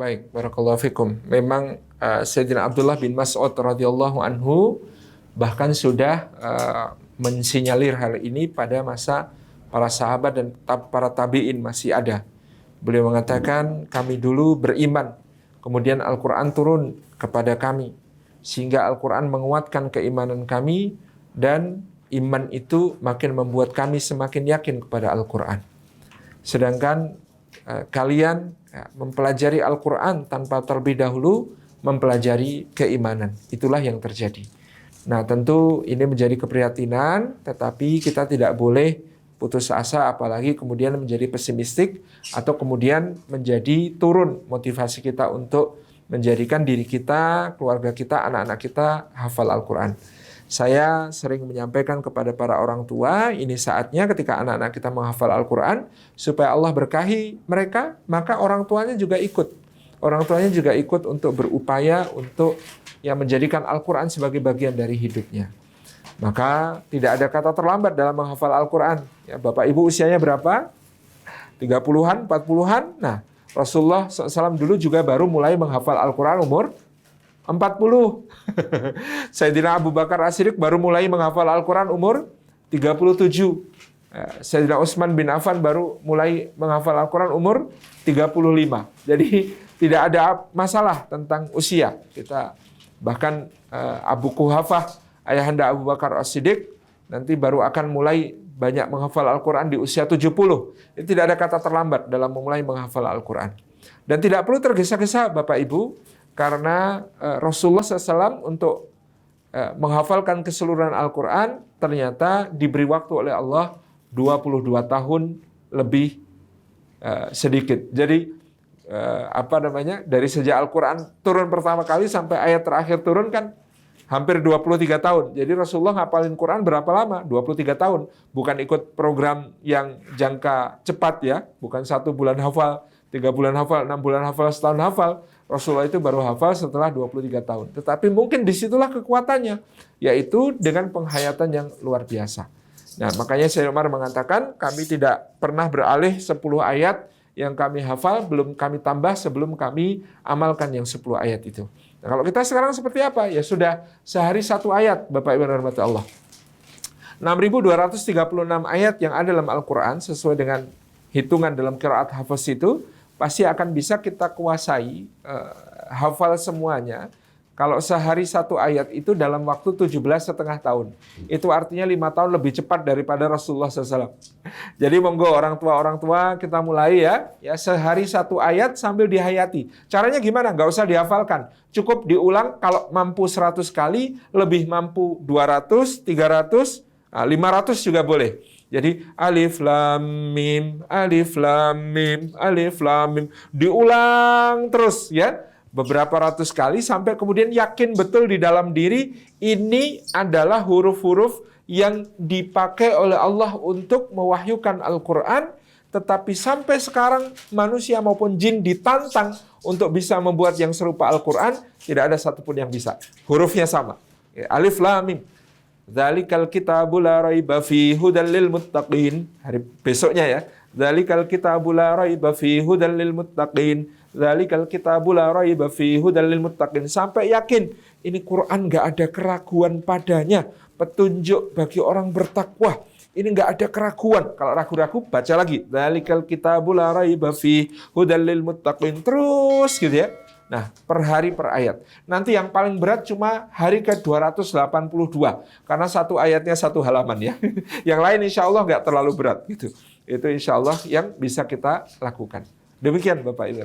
Baik, barakallahu fikum. Memang Sayyidina Abdullah bin Mas'ud radhiyallahu anhu bahkan sudah mensinyalir hal ini pada masa para sahabat dan para tabi'in masih ada. Beliau mengatakan, kami dulu beriman, kemudian Al-Quran turun kepada kami, sehingga Al-Quran menguatkan keimanan kami, dan iman itu makin membuat kami semakin yakin kepada Al-Quran. Sedangkan kalian mempelajari Al-Quran tanpa terlebih dahulu mempelajari keimanan. Itulah yang terjadi. Nah, tentu ini menjadi keprihatinan, tetapi kita tidak boleh putus asa, apalagi kemudian menjadi pesimistik, atau kemudian menjadi turun motivasi kita untuk menjadikan diri kita, keluarga kita, anak-anak kita hafal Al-Quran. Saya sering menyampaikan kepada para orang tua, ini saatnya ketika anak-anak kita menghafal Al-Quran, supaya Allah berkahi mereka, maka orang tuanya juga ikut. Orang tuanya juga ikut untuk berupaya untuk menjadikan Al-Quran sebagai bagian dari hidupnya. Maka tidak ada kata terlambat dalam menghafal Al-Quran. Ya, Bapak Ibu usianya berapa? 30-an, 40-an? Nah, Rasulullah SAW dulu juga baru mulai menghafal Al-Quran umur 40. Sayyidina Abu Bakar As-Siddiq baru mulai menghafal Al-Quran umur 37. Sayyidina Utsman bin Affan baru mulai menghafal Al-Quran umur 35. Jadi tidak ada masalah tentang usia. Kita bahkan Abu Quhafah, ayahanda Abu Bakar As-Siddiq, nanti baru akan mulai banyak menghafal Al-Quran di usia 70. Itu tidak ada kata terlambat dalam memulai menghafal Al-Quran. Dan tidak perlu tergesa-gesa Bapak Ibu, karena Rasulullah SAW untuk menghafalkan keseluruhan Al-Quran ternyata diberi waktu oleh Allah 22 tahun lebih sedikit. Jadi dari sejak Al-Quran turun pertama kali sampai ayat terakhir turun kan hampir 23 tahun. Jadi Rasulullah ngapalin Quran berapa lama? 23 tahun. Bukan ikut program yang jangka cepat ya. Bukan 1 bulan hafal, 3 bulan hafal, 6 bulan hafal, setahun hafal. Rasulullah itu baru hafal setelah 23 tahun. Tetapi mungkin disitulah kekuatannya, yaitu dengan penghayatan yang luar biasa. Nah, makanya Sayyidina Umar mengatakan, kami tidak pernah beralih 10 ayat yang kami hafal, belum kami tambah sebelum kami amalkan yang 10 ayat itu. Nah, kalau kita sekarang seperti apa? Ya sudah, sehari 1 ayat, Bapak Ibu dan rahmati Allah. 6.236 ayat yang ada dalam Al-Quran, sesuai dengan hitungan dalam qiraat hafaz itu, pasti akan bisa kita kuasai, hafal semuanya. Kalau sehari 1 ayat itu dalam waktu 17,5 tahun. Itu artinya 5 tahun lebih cepat daripada Rasulullah SAW. Jadi monggo orang tua kita mulai ya sehari 1 ayat sambil dihayati. Caranya gimana? Nggak usah dihafalkan. Cukup diulang, kalau mampu 100 kali, lebih mampu 200, 300, 500 juga boleh. Jadi alif lam mim, alif lam mim, alif lam mim, diulang terus ya beberapa ratus kali sampai kemudian yakin betul di dalam diri ini adalah huruf-huruf yang dipakai oleh Allah untuk mewahyukan Al-Quran. Tetapi sampai sekarang manusia maupun jin ditantang untuk bisa membuat yang serupa Al-Quran, tidak ada satupun yang bisa. Hurufnya sama. Alif lam mim. Dzalikal kitabu la raiba fihi hudal lil muttaqin. Hari besoknya ya. Dzalikal kitabu la raiba fihi hudal lil muttaqin. Dzalikal kitabu la raiba fihi hudal lil muttaqin. Sampai yakin ini Quran enggak ada keraguan padanya, petunjuk bagi orang bertakwa. Ini enggak ada keraguan. Kalau ragu-ragu baca lagi. Dzalikal kitabu la raiba fihi hudal lil muttaqin. Terus gitu ya. Nah, per hari per ayat. Nanti yang paling berat cuma hari ke-282. Karena 1 ayatnya 1 halaman ya. Yang lain insya Allah nggak terlalu berat gitu. Itu insya Allah yang bisa kita lakukan. Demikian Bapak Ibu.